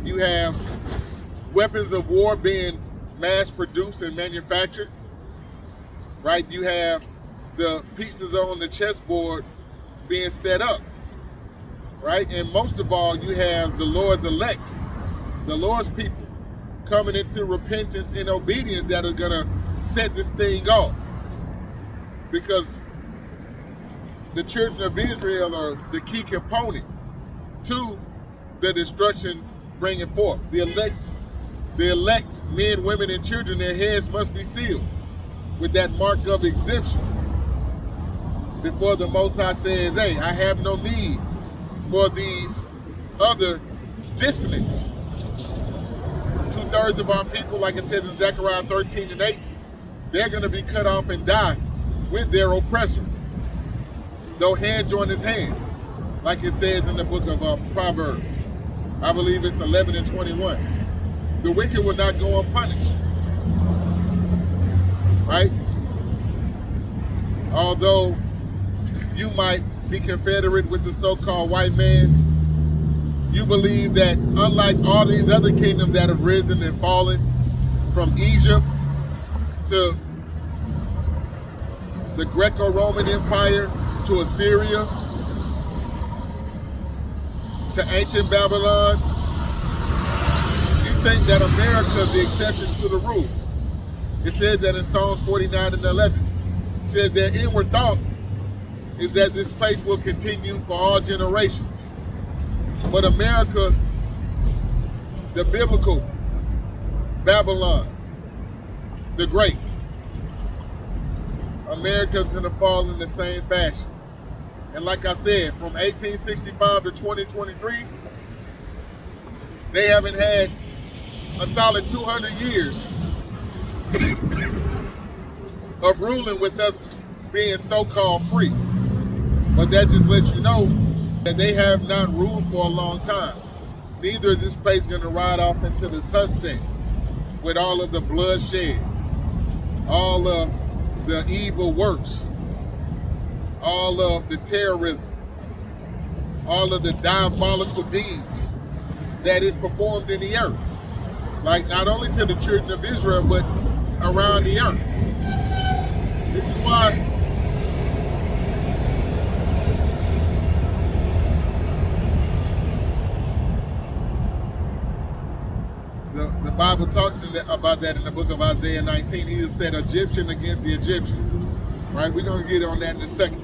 You have weapons of war being mass produced and manufactured, right? You have the pieces on the chessboard being set up, right? And most of all, you have the Lord's elect, the Lord's people coming into repentance and obedience that are gonna set this thing off. Because the children of Israel are the key component to the destruction bringing forth. The elect men, women, and children, their heads must be sealed with that mark of exemption before the Most High says, hey, I have no need for these other dissonants. 2/3 of our people, like it says in Zechariah 13:8, they're going to be cut off and die with their oppressor, though hand joineth hand, like it says in the book of Proverbs. I believe it's 11:21. The wicked will not go unpunished, right? Although you might be confederate with the so-called white man, you believe that unlike all these other kingdoms that have risen and fallen, from Egypt to the Greco-Roman Empire to Assyria to ancient Babylon, you think that America is the exception to the rule. It says that in Psalms 49:11. It says their inward thought is that this place will continue for all generations. But America, the biblical Babylon, the great, America's gonna fall in the same fashion. And like I said, from 1865 to 2023, they haven't had a solid 200 years of ruling with us being so-called free. But that just lets you know that they have not ruled for a long time. Neither is this place gonna ride off into the sunset with all of the bloodshed, all of the evil works, all of the terrorism, all of the diabolical deeds that is performed in the earth. Like not only to the children of Israel, but around the earth. This is why the Bible talks about that in the book of Isaiah 19. He has said Egyptian against the Egyptian. Right? We're going to get on that in a second.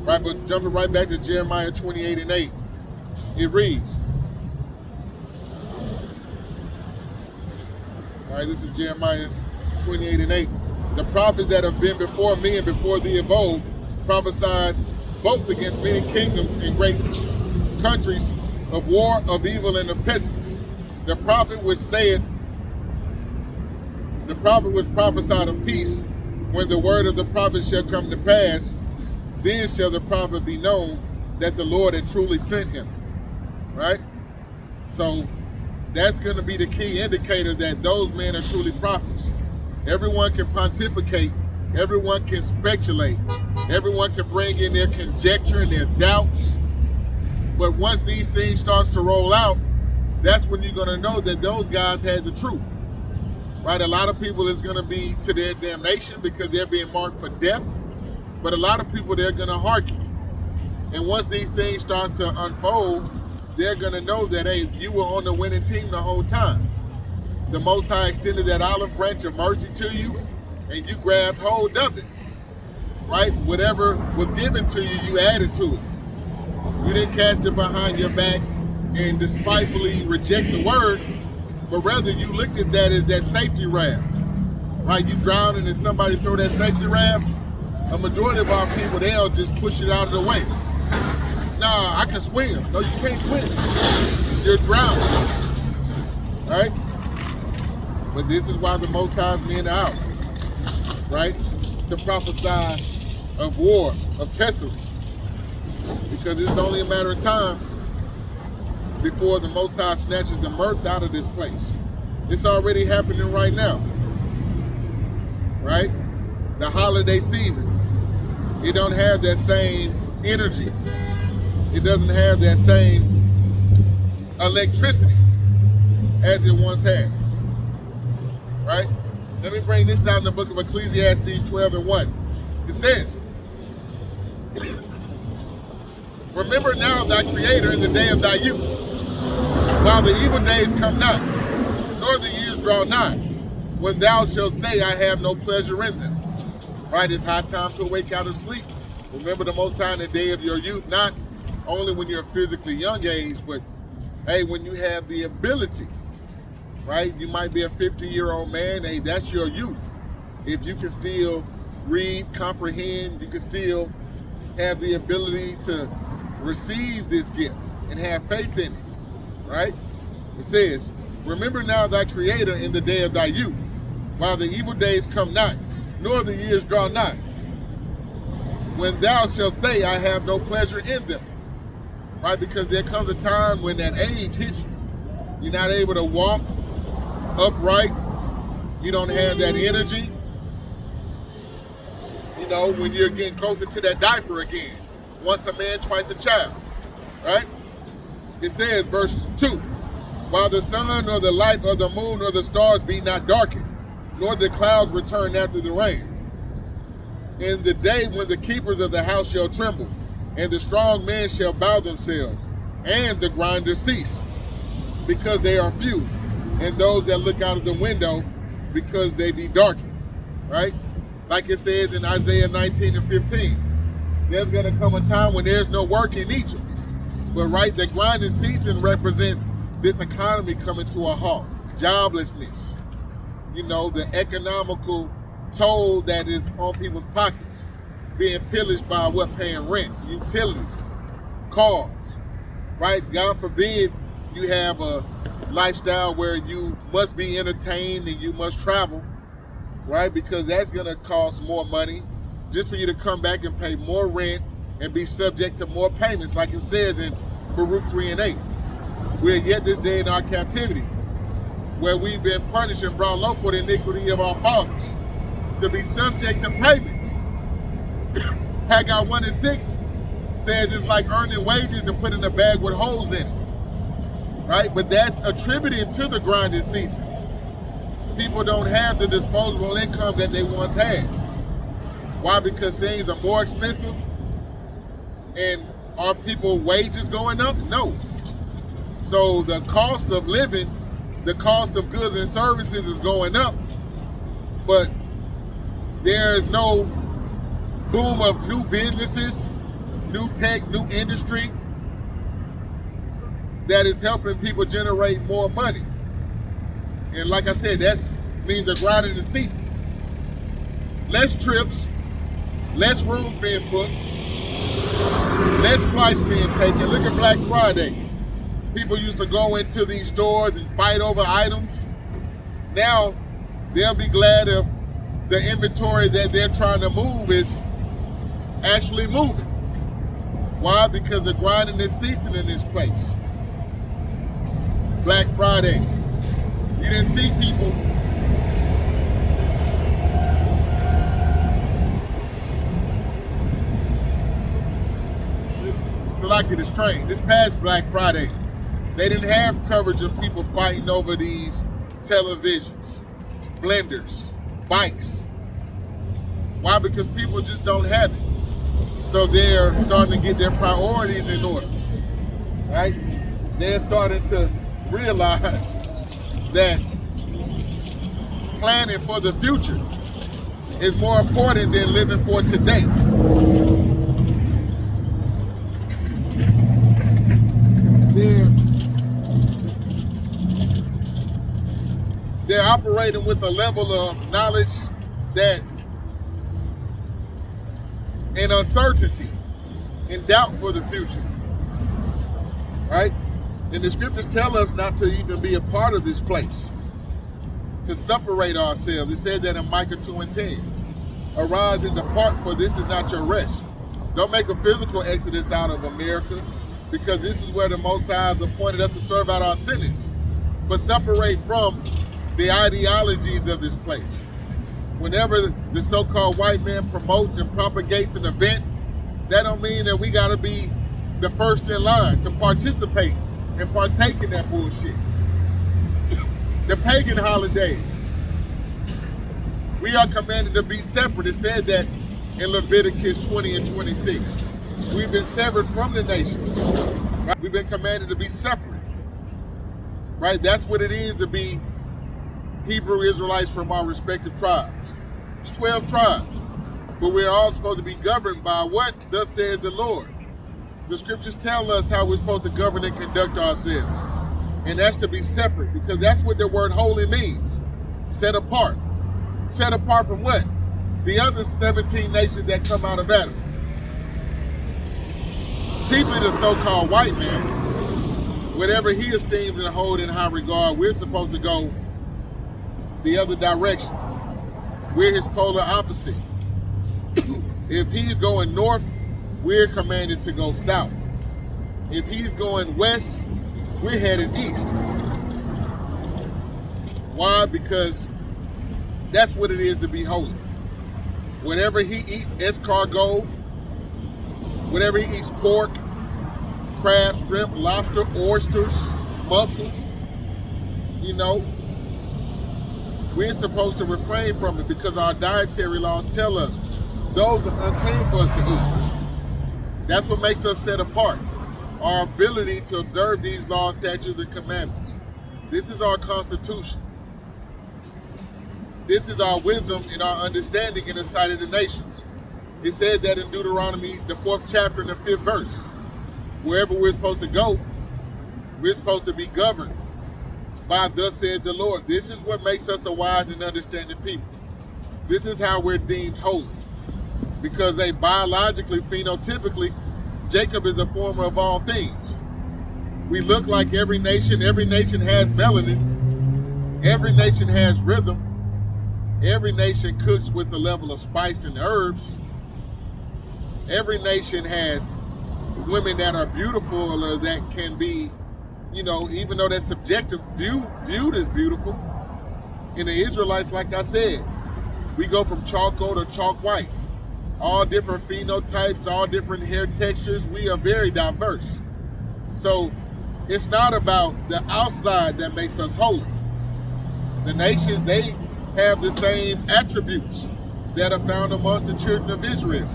Right? But jumping right back to Jeremiah 28:8, it reads, all right, this is Jeremiah 28:8. The prophets that have been before me and before thee of old prophesied both against many kingdoms and great countries of war, of evil, and of pestilence. The prophet which prophesied of peace, when the word of the prophet shall come to pass, then shall the prophet be known that the Lord had truly sent him. Right? So that's going to be the key indicator that those men are truly prophets. Everyone can pontificate, everyone can speculate, everyone can bring in their conjecture and their doubts. But once these things starts to roll out, that's when you're going to know that those guys had the truth. Right? A lot of people is going to be to their damnation because they're being marked for death. But a lot of people, they're going to hearken. And once these things start to unfold, they're going to know that, hey, you were on the winning team the whole time. The Most High extended that olive branch of mercy to you, and you grabbed hold of it. Right? Whatever was given to you, you added to it. You didn't cast it behind your back and despitefully reject the word, but rather you looked at that as that safety raft. Right? You drowning and somebody throw that safety raft, a majority of our people, they'll just push it out of the way. Nah, I can swim. No, you can't swim. You're drowning. Right? But this is why the Most High's men are out. Right? To prophesy of war, of pestilence. Because it's only a matter of time before the Most High snatches the mirth out of this place. It's already happening right now. Right? The holiday season. It don't have that same energy. It doesn't have that same electricity as it once had. Right? Let me bring this out in the book of Ecclesiastes 12:1. It says, remember now thy Creator in the day of thy youth, while the evil days come not, nor the years draw nigh, when thou shalt say, I have no pleasure in them. Right? It's high time to awake out of sleep. Remember the Most High in the day of your youth, not only when you're physically young age, but hey, when you have the ability, right? You might be a 50-year-old man, hey, that's your youth. If you can still read, comprehend, you can still have the ability to receive this gift and have faith in it, right? It says, remember now thy Creator in the day of thy youth, while the evil days come not, nor the years draw nigh, when thou shalt say, I have no pleasure in them. Right? Because there comes a time when that age hits you. You're not able to walk upright. You don't have that energy. You know, when you're getting closer to that diaper again. Once a man, twice a child. Right? It says, verse 2, while the sun or the light or the moon or the stars be not darkened, nor the clouds return after the rain. In the day when the keepers of the house shall tremble, and the strong men shall bow themselves, and the grinders cease, because they are few, and those that look out of the window, because they be darkened. Right? Like it says in Isaiah 19:15, there's going to come a time when there's no work in Egypt. But right, the grinding season represents this economy coming to a halt, joblessness, you know, the economical toll that is on people's pockets, being pillaged by what? Paying rent, utilities, cars, right? God forbid you have a lifestyle where you must be entertained and you must travel, right? Because that's gonna cost more money just for you to come back and pay more rent and be subject to more payments, like it says in Baruch 3:8. We're yet this day in our captivity, where we've been punished and brought low for the iniquity of our fathers, to be subject to payments. Haggai 1:6 says it's like earning wages to put in a bag with holes in it, right? But that's attributed to the grinding season. People don't have the disposable income that they once had. Why? Because things are more expensive. And are people's wages going up? No. So the cost of living, the cost of goods and services is going up, but there's no boom of new businesses, new tech, new industry that is helping people generate more money. And like I said, that means they're grinding the season. Less trips, less rooms being booked, less flights being taken. Look at Black Friday. People used to go into these stores and fight over items. Now, they'll be glad if the inventory that they're trying to move is actually moving. Why? Because the grinding is ceasing in this place. Black Friday. You didn't see people like it is trained. This past Black Friday, they didn't have coverage of people fighting over these televisions, blenders, bikes. Why? Because people just don't have it. So they're starting to get their priorities in order, right? They're starting to realize that planning for the future is more important than living for today. They're operating with a level of knowledge that and uncertainty and doubt for the future, right? And the scriptures tell us not to even be a part of this place, to separate ourselves. It says that in Micah 2:10, arise and depart, for this is not your rest. Don't make a physical exodus out of America, because this is where the Most High has appointed us to serve out our sentence. But separate from the ideologies of this place. Whenever the so-called white man promotes and propagates an event, that don't mean that we gotta be the first in line to participate and partake in that bullshit. pagan holidays. We are commanded to be separate. It said that in Leviticus 20 and 26. We've been severed from the nations. Right? We've been commanded to be separate. Right? That's what it is to be Hebrew Israelites from our respective tribes. It's 12 tribes. But we're all supposed to be governed by what thus says the Lord. The scriptures tell us how we're supposed to govern and conduct ourselves. And that's to be separate, because that's what the word holy means. Set apart. Set apart from what? The other 17 nations that come out of Adam. Chiefly the so-called white man. Whatever he esteems and holds in high regard, we're supposed to go the other direction. We're his polar opposite. If he's going north, we're commanded to go south. If he's going west, we're headed east. Why? Because that's what it is to be holy. Whatever he eats, escargot, whatever he eats, pork, crab, shrimp, lobster, oysters, mussels, we're supposed to refrain from it, because our dietary laws tell us those are unclean for us to eat. That's what makes us set apart. Our ability to observe these laws, statutes, and commandments. This is our constitution. This is our wisdom and our understanding in the sight of the nations. It says that in Deuteronomy, the 4th chapter and the 5th verse. Wherever we're supposed to go, we're supposed to be governed by thus says the Lord. This is what makes us a wise and understanding people. This is how we're deemed holy. Because biologically, phenotypically, Jacob is the former of all things. We look like every nation. Every nation has melanin. Every nation has rhythm. Every nation cooks with the level of spice and herbs. Every nation has women that are beautiful, or that can be, even though they're subjective, viewed as beautiful. In the Israelites, like I said, we go from charcoal to chalk white. All different phenotypes, all different hair textures. We are very diverse. So it's not about the outside that makes us holy. The nations, they have the same attributes that are found amongst the children of Israel.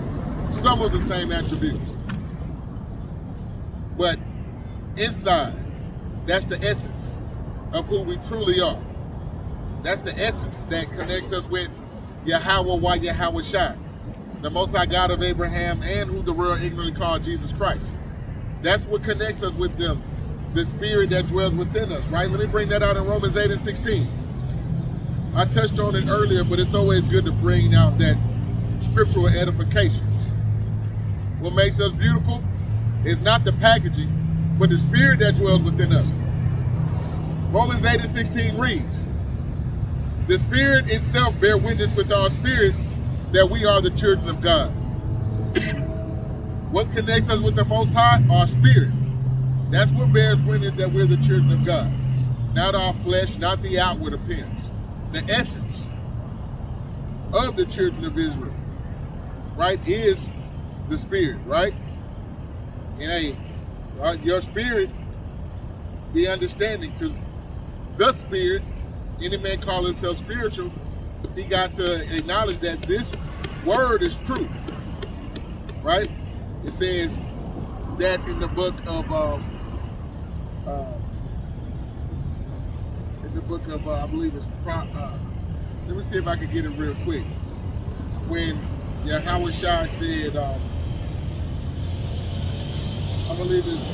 Some of the same attributes. But inside, that's the essence of who we truly are. That's the essence that connects us with Yahweh Yahweh Shai, the Most High God of Abraham, and who the world ignorantly called Jesus Christ. That's what connects us with them, the spirit that dwells within us, right? Let me bring that out in Romans 8 and 16. I touched on it earlier, but it's always good to bring out that scriptural edification. What makes us beautiful is not the packaging, but the spirit that dwells within us. Romans 8 and 16 reads, the spirit itself bear witness with our spirit that we are the children of God. What connects us with the Most High? Our spirit. That's what bears witness that we're the children of God. Not our flesh, not the outward appearance. The essence of the children of Israel, right, is the spirit, right? And your spirit, the understanding, because the spirit, any man call himself spiritual, he got to acknowledge that this word is true, right? It says that in the book of I believe it's let me see if I can get it real quick. When Yahweh Shai said, I believe it's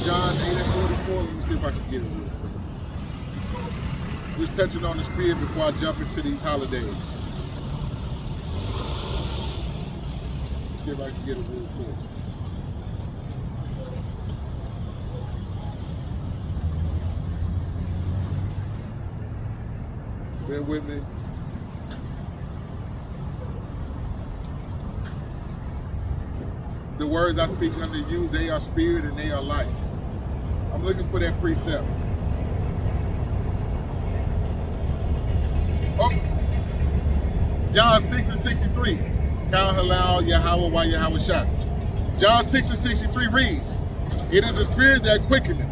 John 8 and 44. Let me see if I can get it real quick. Just touching on the spirit before I jump into these holidays. Let's see if I can get it real quick. Bear with me. The words I speak unto you, they are spirit and they are life. I'm looking for that precept. Oh, John 6 and 63. Kal halal Yahweh Yahweh Shai. John 6 and 63 reads, it is the spirit that quickeneth,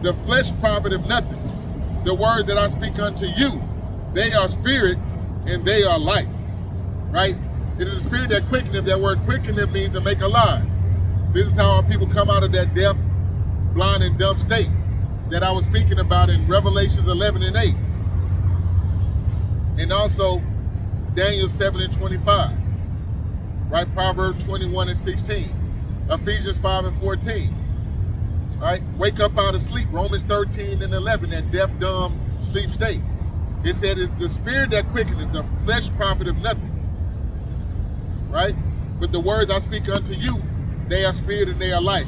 the flesh profiteth nothing. the word that I speak unto you, they are spirit and they are life, right? It is the spirit that quickeneth. That word quickeneth means to make alive. This is how our people come out of that deaf, blind, and dumb state that I was speaking about in Revelations 11 and 8. And also Daniel 7 and 25, right? Proverbs 21 and 16, Ephesians 5 and 14, right? Wake up out of sleep, Romans 13 and 11, that deaf, dumb, sleep state. It said, it's the spirit that quickeneth, the flesh profiteth nothing, right? But the words I speak unto you, they are spirit and they are life.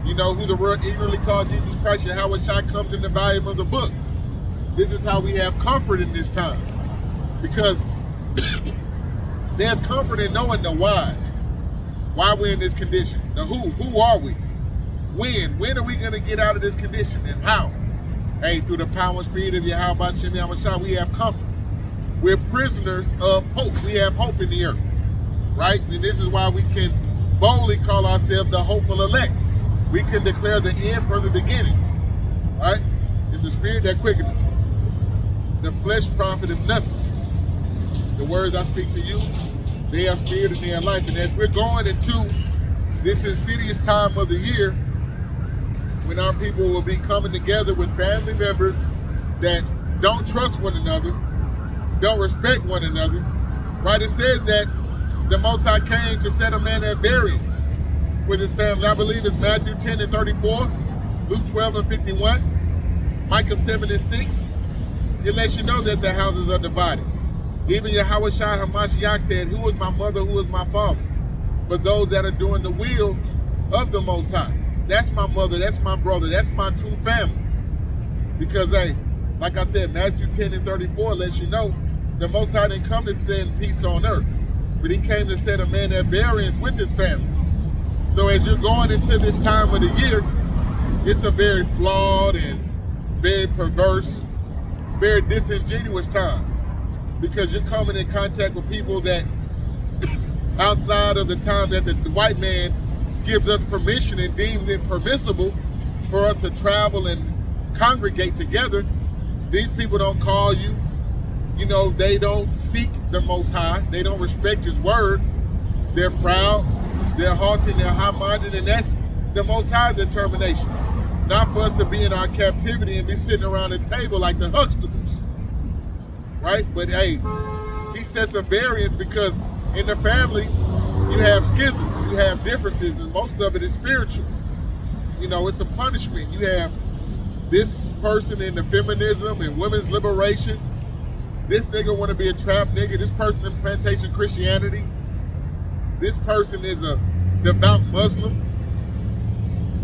You know who the word eagerly called Jesus Christ, Yahweh Shai, comes in the volume of the book. This is how we have comfort in this time. Because there's comfort in knowing the whys. Why we're in this condition. The who are we? When are we going to get out of this condition and how? Hey, through the power and spirit of Yahweh Shem Yahweh Shai, we have comfort. We're prisoners of hope. We have hope in the earth, right? And this is why we can boldly call ourselves the hopeful elect. We can declare the end from the beginning, right? It's the spirit that quickeneth. The flesh profiteth nothing. The words I speak to you, they are spirit and they are life. And as we're going into this insidious time of the year, when our people will be coming together with family members that don't trust one another, don't respect one another, right? It says that the Most High came to set a man at variance with his family. I believe it's Matthew 10 and 34, Luke 12 and 51, Micah 7 and 6. It lets you know that the houses are divided. Even Yahweh Shai HaMashiach said, who is my mother, who is my father? But those that are doing the will of the Most High. That's my mother, that's my brother, that's my true family. Because, hey, like I said, Matthew 10 and 34 lets you know the Most High didn't come to send peace on earth, but he came to set a man at variance with his family. So as you're going into this time of the year, it's a very flawed and very perverse, very disingenuous time, because you're coming in contact with people that outside of the time that the white man gives us permission and deemed it permissible for us to travel and congregate together, these people don't call you. You know, they don't seek the Most High. They don't respect his word. They're proud, they're haughty, they're high-minded, and that's the Most High determination. Not for us to be in our captivity and be sitting around the table like the Huxtables, right? But hey, he sets a variance because in the family, you have schisms, you have differences, and most of it is spiritual. You know, it's a punishment. You have this person in the feminism and women's liberation. This nigga want to be a trap nigga. This person in plantation Christianity. This person is a devout Muslim.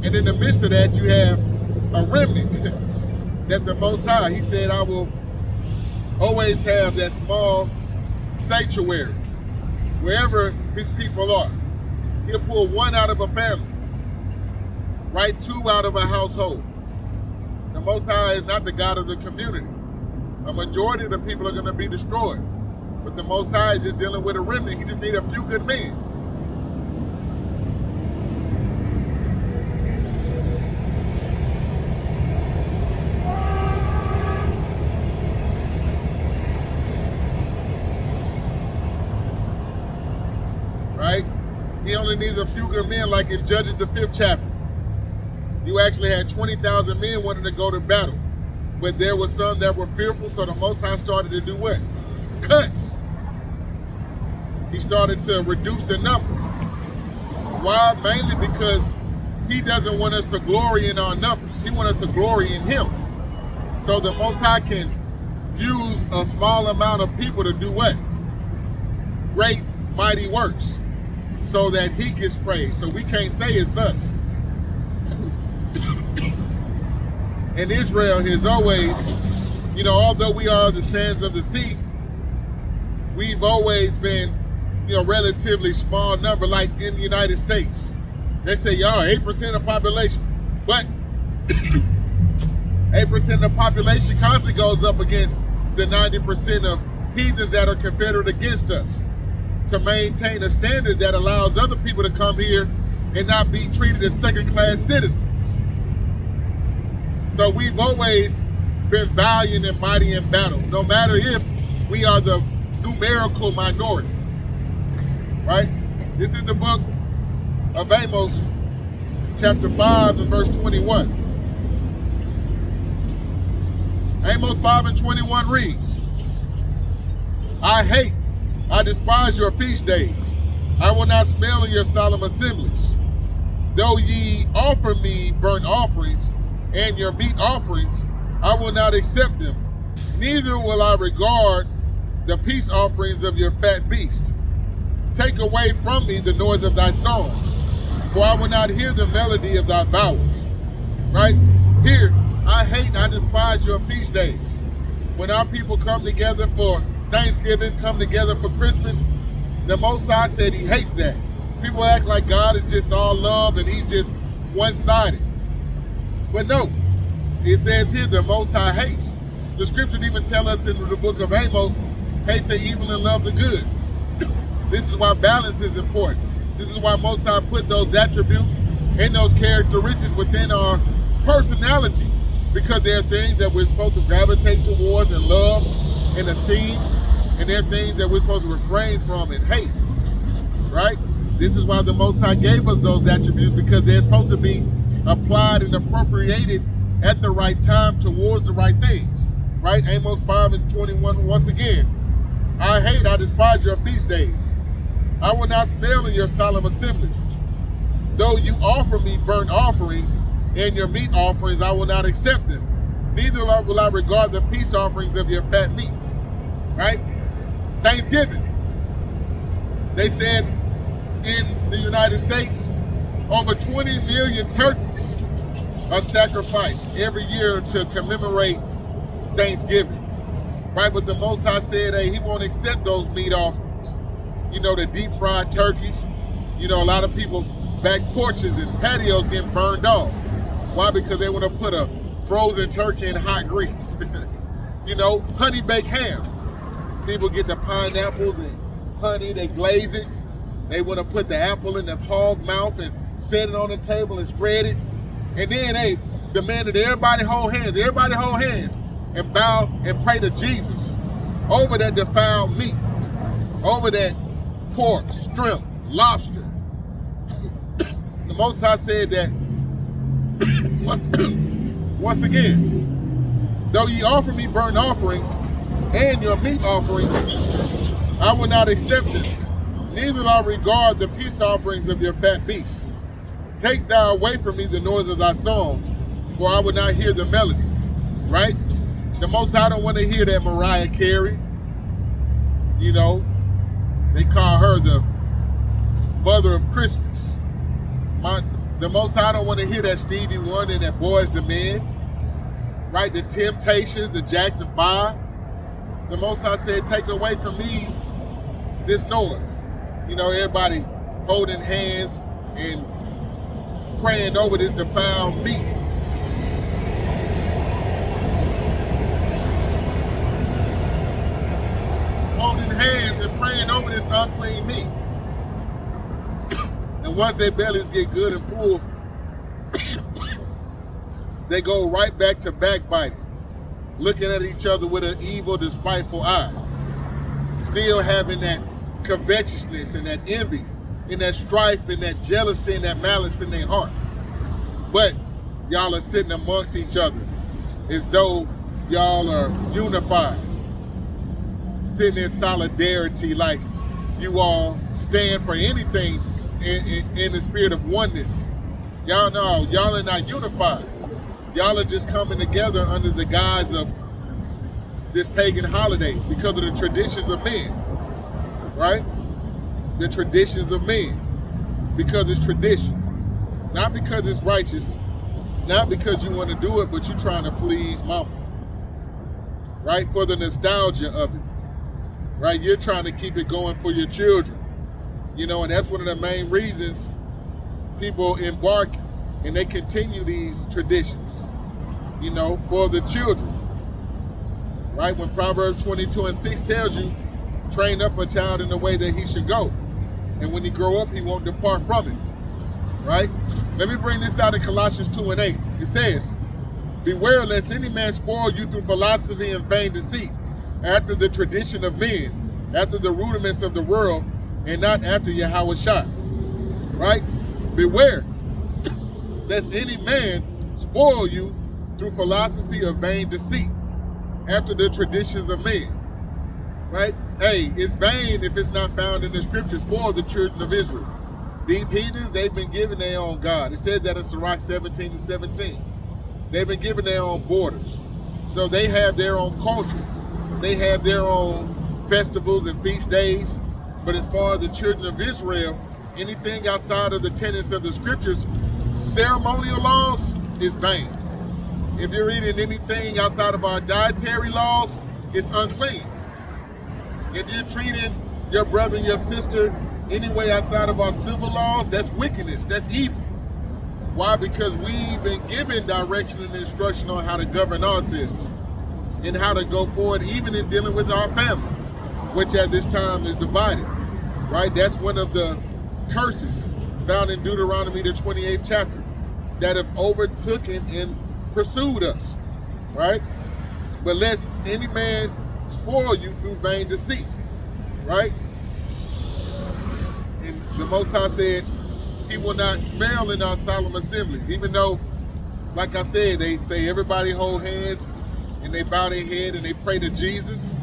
And in the midst of that, you have a remnant that the Most High, he said, I will always have that small sanctuary wherever his people are. He'll pull one out of a family, right? Two out of a household. The Most High is not the God of the community. A majority of the people are going to be destroyed. But the Most High is just dealing with a remnant. He just needs a few good men. Right? He only needs a few good men, like in Judges the 5th chapter. You actually had 20,000 men wanting to go to battle. But there were some that were fearful, so the Most High started to do what? Cuts. He started to reduce the number. Why? Mainly because he doesn't want us to glory in our numbers. He wants us to glory in him. So the Most High can use a small amount of people to do what? Great, mighty works, so that he gets praised. So we can't say it's us. And Israel has always, you know, although we are the sands of the sea, we've always been, you know, relatively small number, like in the United States. They say, y'all, 8% of population. But 8% of the population constantly goes up against the 90% of heathens that are confederate against us to maintain a standard that allows other people to come here and not be treated as second-class citizens. So we've always been valiant and mighty in battle, no matter if we are the numerical minority, right? This is the book of Amos, chapter 5 and verse 21. Amos 5 and 21 reads, I despise your feast days. I will not smell in your solemn assemblies. Though ye offer me burnt offerings and your meat offerings, I will not accept them. Neither will I regard the peace offerings of your fat beast. Take away from me the noise of thy songs, for I will not hear the melody of thy vowels. Right? Here, I despise your feast days. When our people come together for Thanksgiving, come together for Christmas, the Most High said he hates that. People act like God is just all love and he's just one-sided. But no, it says here the Most High hates. The scriptures even tell us in the book of Amos, hate the evil and love the good. This is why balance is important. This is why Most High put those attributes and those characteristics within our personality, because there are things that we're supposed to gravitate towards and love and esteem, and there are things that we're supposed to refrain from and hate, right? This is why the Most High gave us those attributes, because they're supposed to be applied and appropriated at the right time towards the right things, right? Amos 5 and 21, once again, I despise your feast days. I will not smell in your solemn assemblies. Though you offer me burnt offerings and your meat offerings, I will not accept them. Neither will I regard the peace offerings of your fat meats, right? Thanksgiving. They said in the United States, over 20 million turkeys are sacrificed every year to commemorate Thanksgiving, right? But the Most High said, hey, he won't accept those meat offerings. You know, the deep fried turkeys. You know, a lot of people back porches and patios getting burned off. Why? Because they want to put a frozen turkey in hot grease. You know, honey baked ham. People get the pineapples and honey, they glaze it. They want to put the apple in the hog mouth and set it on the table and spread it. And then they demanded everybody hold hands and bow and pray to Jesus over that defiled meat, over that pork, shrimp, lobster. The Most High said that, once again, though ye offer me burnt offerings and your meat offerings, I will not accept them. Neither will I regard the peace offerings of your fat beasts. Take thou away from me the noise of thy songs, for I will not hear the melody. Right? The Most High don't want to hear that Mariah Carey. You know, they call her the mother of Christmas. The Most High don't want to hear that Stevie Wonder and that Boys II Men. Right? The Temptations, the Jackson 5. The Most High said, take away from me this noise. You know, everybody holding hands and praying over this defiled meat. Holding hands and praying over this unclean meat. And once their bellies get good and full, they go right back to backbiting, looking at each other with an evil, despiteful eye. Still having that covetousness and that envy and that strife and that jealousy and that malice in their heart. But y'all are sitting amongst each other as though y'all are unified, sitting in solidarity like you all stand for anything in the spirit of oneness. Y'all know, y'all are not unified. Y'all are just coming together under the guise of this pagan holiday because of the traditions of men, right? The traditions of men, because it's tradition. Not because it's righteous, not because you want to do it, but you're trying to please mama, right? For the nostalgia of it, right? You're trying to keep it going for your children, you know, and that's one of the main reasons people embark and they continue these traditions, you know, for the children, right? When Proverbs 22:6 tells you, train up a child in the way that he should go, and when he grow up, he won't depart from it, right? Let me bring this out in Colossians 2:8. It says, Beware lest any man spoil you through philosophy and vain deceit, after the tradition of men, after the rudiments of the world, and not after Yahweh Shah. Right? Beware lest any man spoil you through philosophy or vain deceit, after the traditions of men. Right? Hey, it's vain if it's not found in the scriptures for the children of Israel. These heathens, they've been given their own God. It said that in Sirach 17:17. They've been given their own borders. So they have their own culture. They have their own festivals and feast days. But as far as the children of Israel, anything outside of the tenets of the scriptures, ceremonial laws, is vain. If you're reading anything outside of our dietary laws, it's unclean. If you're treating your brother and your sister any way outside of our civil laws, that's wickedness, that's evil. Why? Because we've been given direction and instruction on how to govern ourselves and how to go forward, even in dealing with our family, which at this time is divided, right? That's one of the curses found in Deuteronomy, the 28th chapter, that have overtaken and pursued us, right? But lest any man spoil you through vain deceit, right? And the Most High said, he will not smell in our solemn assemblies, even though, like I said, they say everybody hold hands and they bow their head and they pray to Jesus.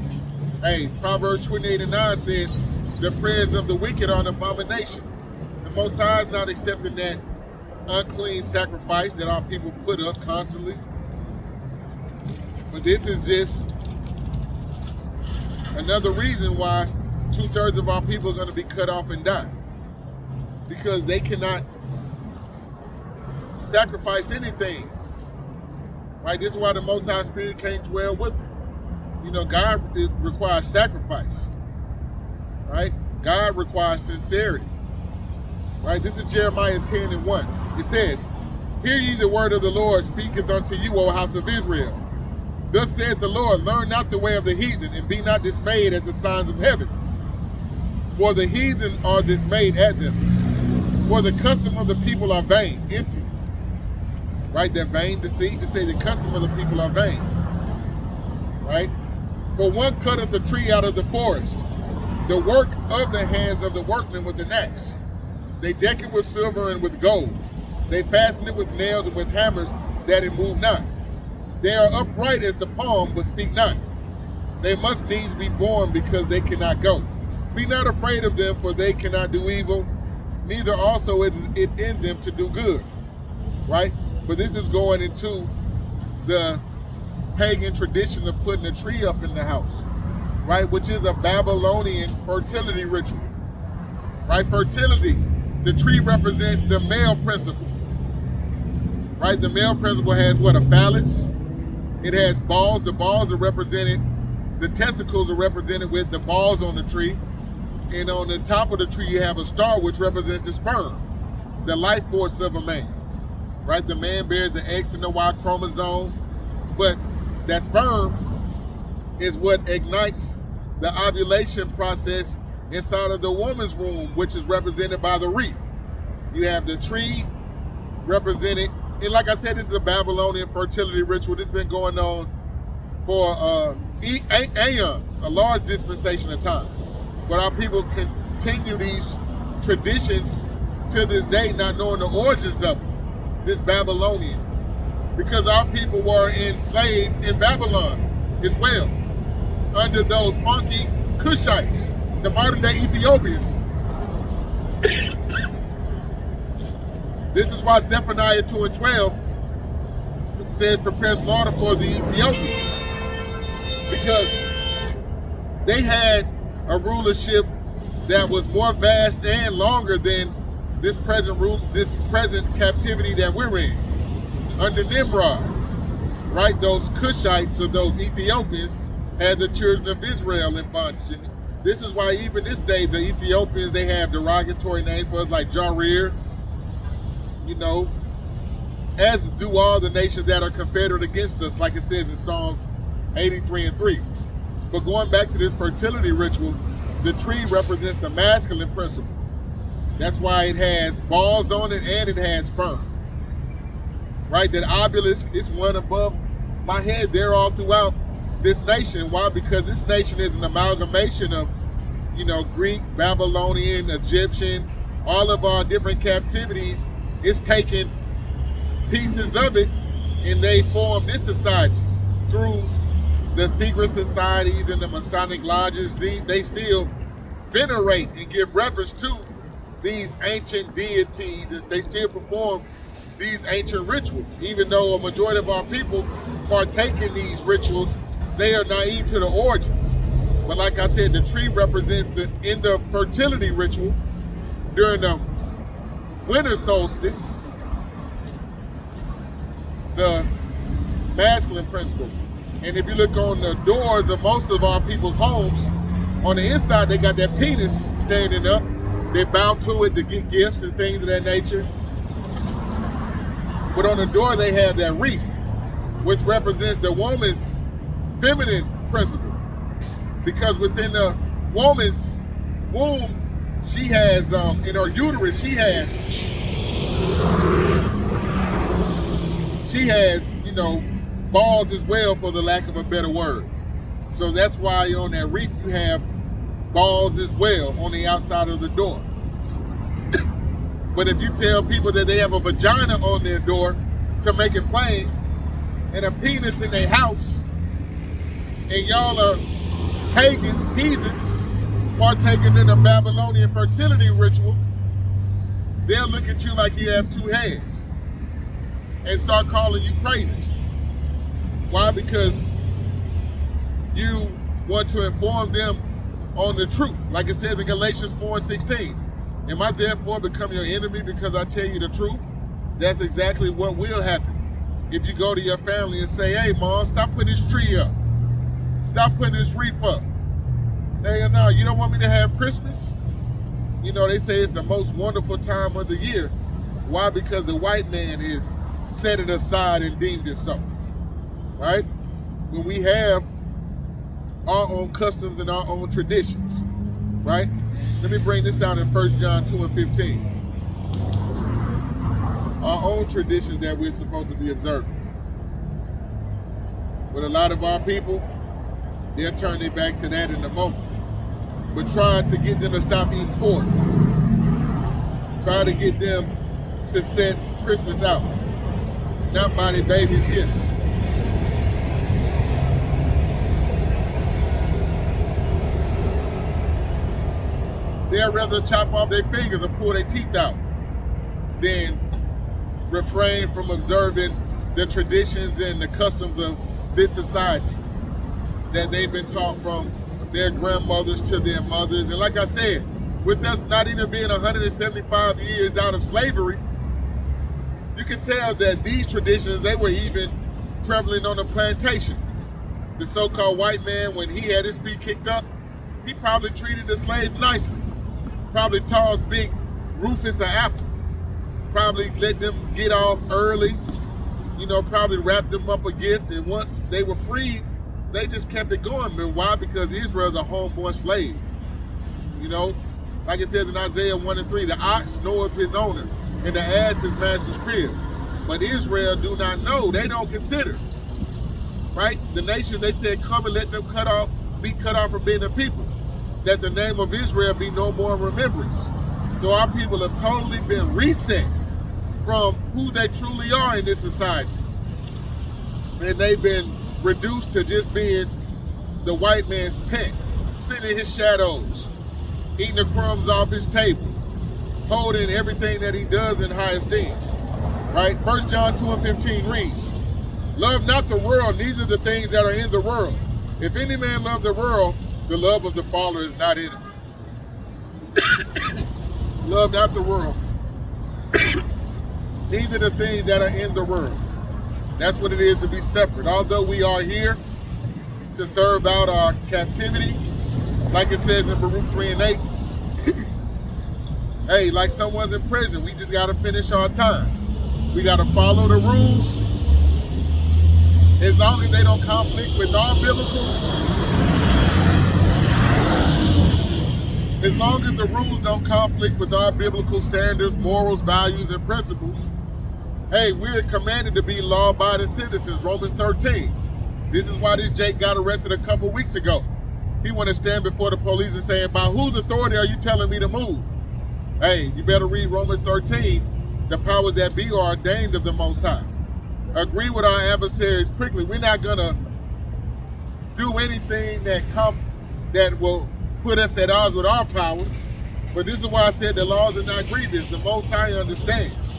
Hey, Proverbs 28:9 said, the prayers of the wicked are an abomination. The Most High is not accepting that unclean sacrifice that our people put up constantly. But this is just another reason why 2/3 of our people are going to be cut off and die. Because they cannot sacrifice anything. Right? This is why the Most High Spirit can't dwell with them. You know, God requires sacrifice. Right? God requires sincerity. Right? This is Jeremiah 10:1. It says, hear ye the word of the Lord speaketh unto you, O house of Israel. Thus saith the Lord, learn not the way of the heathen, and be not dismayed at the signs of heaven. For the heathen are dismayed at them. For the custom of the people are vain, empty. Right? That vain deceit, to say the custom of the people are vain. Right? For one cutteth the tree out of the forest, the work of the hands of the workmen with an axe. They deck it with silver and with gold. They fasten it with nails and with hammers, that it move not. They are upright as the palm, but speak not. They must needs be born, because they cannot go. Be not afraid of them, for they cannot do evil, neither also is it in them to do good. Right? But this is going into the pagan tradition of putting a tree up in the house, right? Which is a Babylonian fertility ritual. Right? Fertility. The tree represents the male principle. Right? The male principle has what? A phallus. It has balls. The balls are represented, the testicles are represented with the balls on the tree. And on the top of the tree, you have a star, which represents the sperm, the life force of a man. Right? The man bears the X and the Y chromosome, but that sperm is what ignites the ovulation process inside of the woman's womb, which is represented by the wreath. You have the tree represented, and like I said, this is a Babylonian fertility ritual. This has been going on for aeons, a large dispensation of time. But our people continue these traditions to this day, not knowing the origins of it, this Babylonian. Because our people were enslaved in Babylon as well, under those funky Cushites, the modern day Ethiopians. This is why Zephaniah 2:12 says, prepare slaughter for the Ethiopians. Because they had a rulership that was more vast and longer than this present captivity that we're in under Nimrod. Right? Those Cushites, or those Ethiopians, had the children of Israel in bondage. And this is why even this day the Ethiopians, they have derogatory names for us, like Jarir, you know, as do all the nations that are confederate against us, like it says in Psalms 83:3. But going back to this fertility ritual, the tree represents the masculine principle. That's why it has balls on it and it has sperm. right? That obelisk is one above my head. They're all throughout this nation. Why? Because this nation is an amalgamation of, Greek, Babylonian, Egyptian, all of our different captivities. It's taken pieces of it, and they form this society through the secret societies and the Masonic lodges. They still venerate and give reverence to these ancient deities, as they still perform these ancient rituals. Even though a majority of our people partake in these rituals, they are naive to the origins. But like I said, the tree represents in the fertility ritual during the winter solstice, the masculine principle. And if you look on the doors of most of our people's homes, on the inside they got that penis standing up. They bow to it to get gifts and things of that nature. But on the door they have that wreath, which represents the woman's feminine principle. Because within the woman's womb, she has, in her uterus, she has, balls as well, for the lack of a better word. So that's why on that wreath you have balls as well on the outside of the door. But if you tell people that they have a vagina on their door to make it plain, and a penis in their house, and y'all are pagans, heathens, partaking in a Babylonian fertility ritual, they'll look at you like you have two heads and start calling you crazy. Why? Because you want to inform them on the truth. Like it says in Galatians 4:16, am I therefore become your enemy because I tell you the truth? That's exactly what will happen. If you go to your family and say, hey mom, stop putting this tree up. Stop putting this wreath up. Hey, no, you don't want me to have Christmas? They say it's the most wonderful time of the year. Why? Because the white man has set it aside and deemed it so. Right? When we have our own customs and our own traditions. Right? Let me bring this out in 1 John 2:15. Our own traditions that we're supposed to be observing. But a lot of our people, they'll turn their back to that in a moment. But trying to get them to stop eating pork. Try to get them to set Christmas out. Not buy their babies gifts. They'd rather chop off their fingers and pull their teeth out than refrain from observing the traditions and the customs of this society that they've been taught from their grandmothers to their mothers. And like I said, with us not even being 175 years out of slavery, you can tell that these traditions, they were even prevalent on the plantation. The so-called white man, when he had his feet kicked up, he probably treated the slave nicely. Probably taught big Rufus an apple. Probably let them get off early. Probably wrapped them up a gift. And once they were freed, they just kept it going. But why? Because Israel's a homeborn slave. Like it says in Isaiah 1:3, the ox knoweth his owner, and the ass his master's crib. But Israel do not know. They don't consider. Right? The nation, they said, come and let them be cut off from being a people, that the name of Israel be no more in remembrance. So our people have totally been reset from who they truly are in this society. And they've been reduced to just being the white man's pet, sitting in his shadows, eating the crumbs off his table, holding everything that he does in high esteem. Right? 1 John 2:15 reads, love not the world, neither the things that are in the world. If any man love the world, the love of the Father is not in him. Love not the world, neither the things that are in the world. That's what it is to be separate. Although we are here to serve out our captivity, like it says in Baruch 3:8, hey, like someone's in prison, we just got to finish our time. We got to follow the rules. As long as they don't conflict with our as long as the rules don't conflict with our biblical standards, morals, values, and principles, Hey, we're commanded to be law-abiding citizens, Romans 13. This is why this Jake got arrested a couple weeks ago. He want to stand before the police and saying, by whose authority are you telling me to move? Hey, you better read Romans 13. The powers that be are ordained of the Most High. Agree with our adversaries quickly. We're not going to do anything that will put us at odds with our power. But this is why I said the laws are not grievous. The Most High understands,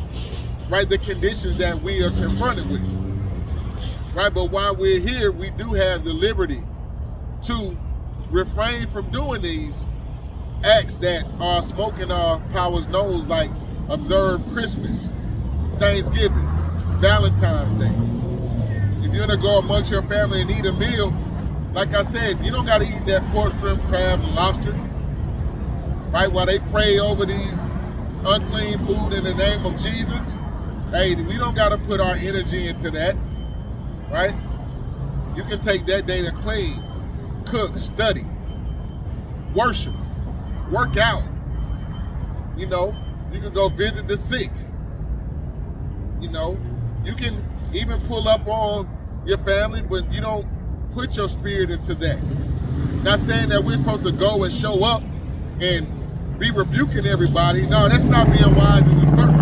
right, the conditions that we are confronted with. Right, but while we're here, we do have the liberty to refrain from doing these acts that are smoking our power's nose, like observe Christmas, Thanksgiving, Valentine's Day. If you're gonna go amongst your family and eat a meal, like I said, you don't gotta eat that pork, shrimp, crab, and lobster. Right, while they pray over these unclean food in the name of Jesus, hey, we don't gotta put our energy into that. Right? You can take that day to clean, cook, study, worship, work out. You know, you can go visit the sick. You know, you can even pull up on your family, but you don't put your spirit into that. Not saying that we're supposed to go and show up and be rebuking everybody. No, that's not being wise in the circle.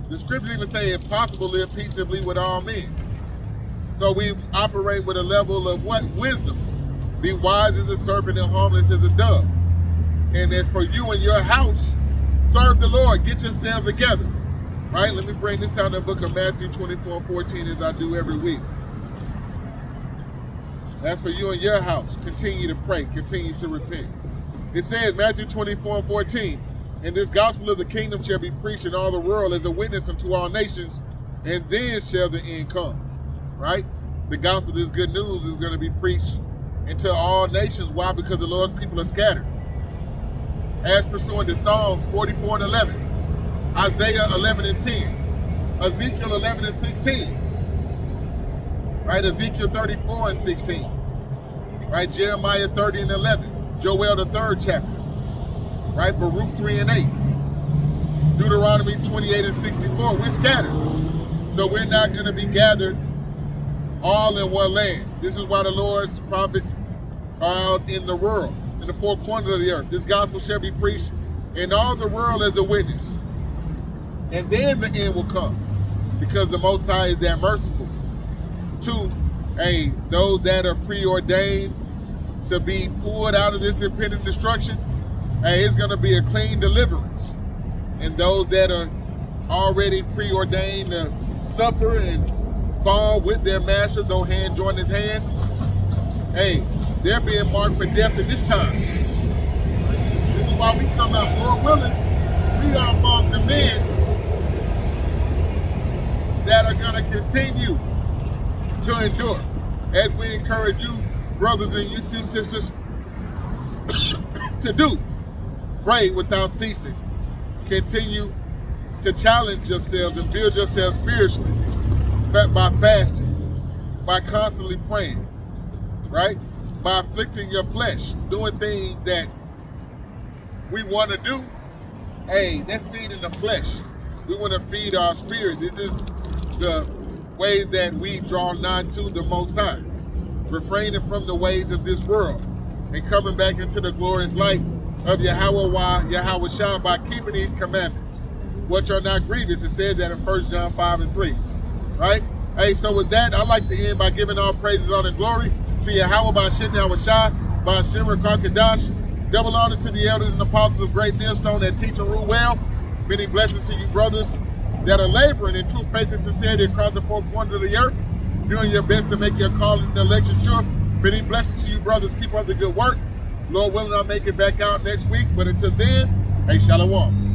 The scriptures even say it's possible to live peaceably with all men. So we operate with a level of what? Wisdom. Be wise as a serpent and harmless as a dove. And as for you and your house, serve the Lord. Get yourselves together. Right? Let me bring this out in the book of Matthew 24:14 as I do every week. As for you and your house, continue to pray, continue to repent. It says, Matthew 24:14, and this gospel of the kingdom shall be preached in all the world as a witness unto all nations, and then shall the end come. Right? The gospel of this good news is going to be preached into all nations. Why? Because the Lord's people are scattered. As pursuant to Psalms 44 and 11, Isaiah 11 and 10, Ezekiel 11 and 16, right? Ezekiel 34 and 16, right? Jeremiah 30 and 11, Joel the 3rd chapter, right? Baruch 3 and 8, Deuteronomy 28 and 64. We're scattered. So we're not going to be gathered all in one land. This is why the Lord's prophets are out in the world, in the four corners of the earth. This gospel shall be preached in all the world as a witness. And then the end will come, because the Most High is that merciful to those that are preordained to be pulled out of this impending destruction. It's going to be a clean deliverance. And those that are already preordained to suffer and fall with their master, though hand join his hand, they're being marked for death at this time. This is why we come out, Lord willing, we are among the men that are going to continue to endure. As we encourage you, brothers and you sisters, to do, pray without ceasing. Continue to challenge yourselves and build yourselves spiritually by fasting, by constantly praying, right? By afflicting your flesh, doing things that we want to do. That's feeding the flesh. We want to feed our spirit. This is the way that we draw nigh to the Most High, refraining from the ways of this world and coming back into the glorious light of Yahweh Shah by keeping these commandments, which are not grievous. It says that in 1 John 5 and 3, right? So with that, I'd like to end by giving all praises, honor, and glory to Yahweh by Yahweh Shah, by Shimmer Karkadash. Double honors to the elders and apostles of Great Millstone that teach and rule well. Many blessings to you brothers that are laboring in true faith and sincerity across the four corners of the earth, doing your best to make your calling and election sure. Many blessings to you brothers. Keep up the good work. Lord willing, I'll make it back out next week. But until then, shalom.